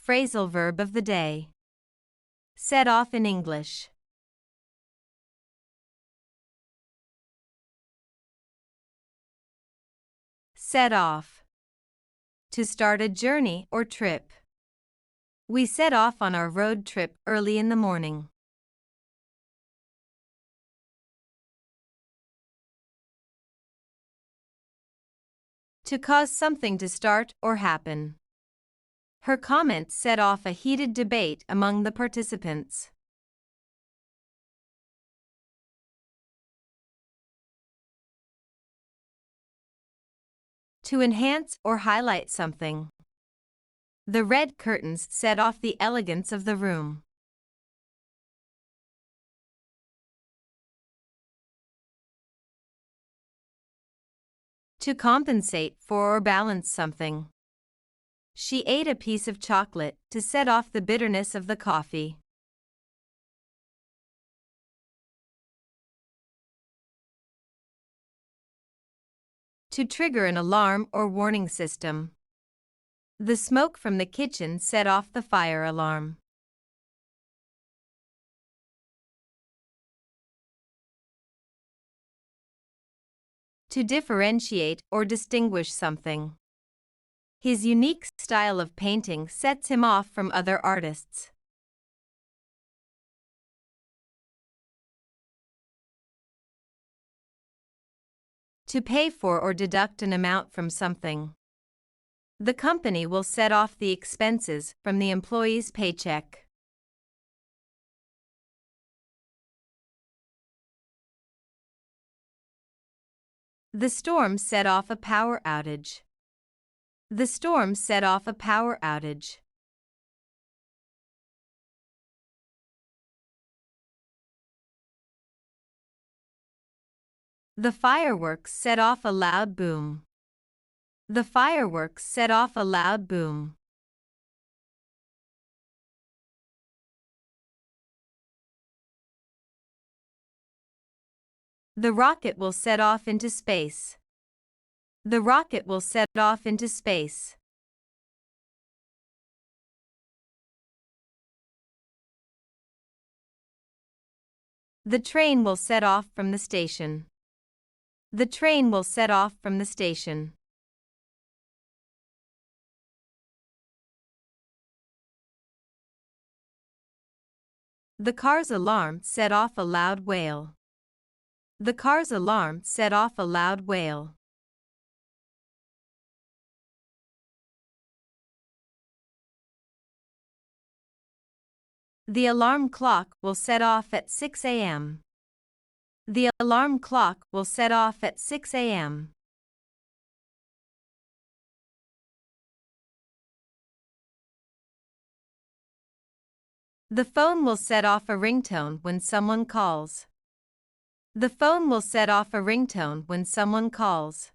Phrasal verb of the day. Set off in English. Set off. To start a journey or trip. We set off on our road trip early in the morning. To cause something to start or happen. Her comments set off a heated debate among the participants. To enhance or highlight something. The red curtains set off the elegance of the room. To compensate for or balance something. She ate a piece of chocolate to set off the bitterness of the coffee. To trigger an alarm or warning system. The smoke from the kitchen set off the fire alarm. To differentiate or distinguish something. His unique style of painting sets him off from other artists. To pay for or deduct an amount from something. The company will set off the expenses from the employee's paycheck. The storm set off a power outage. The storm set off a power outage. The fireworks set off a loud boom. The fireworks set off a loud boom. The rocket will set off into space. The rocket will set off into space. The train will set off from the station. The train will set off from the station. The car's alarm set off a loud wail. The car's alarm set off a loud wail. The alarm clock will set off at 6 a.m. The alarm clock will set off at 6 a.m. The phone will set off a ringtone when someone calls. The phone will set off a ringtone when someone calls.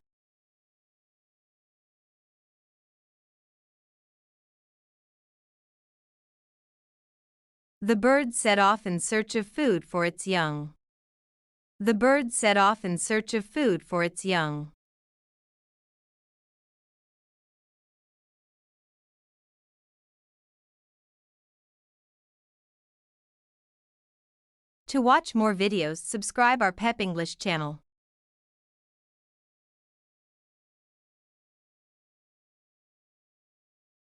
The bird set off in search of food for its young. The bird set off in search of food for its young. To watch more videos, subscribe our Pep English channel.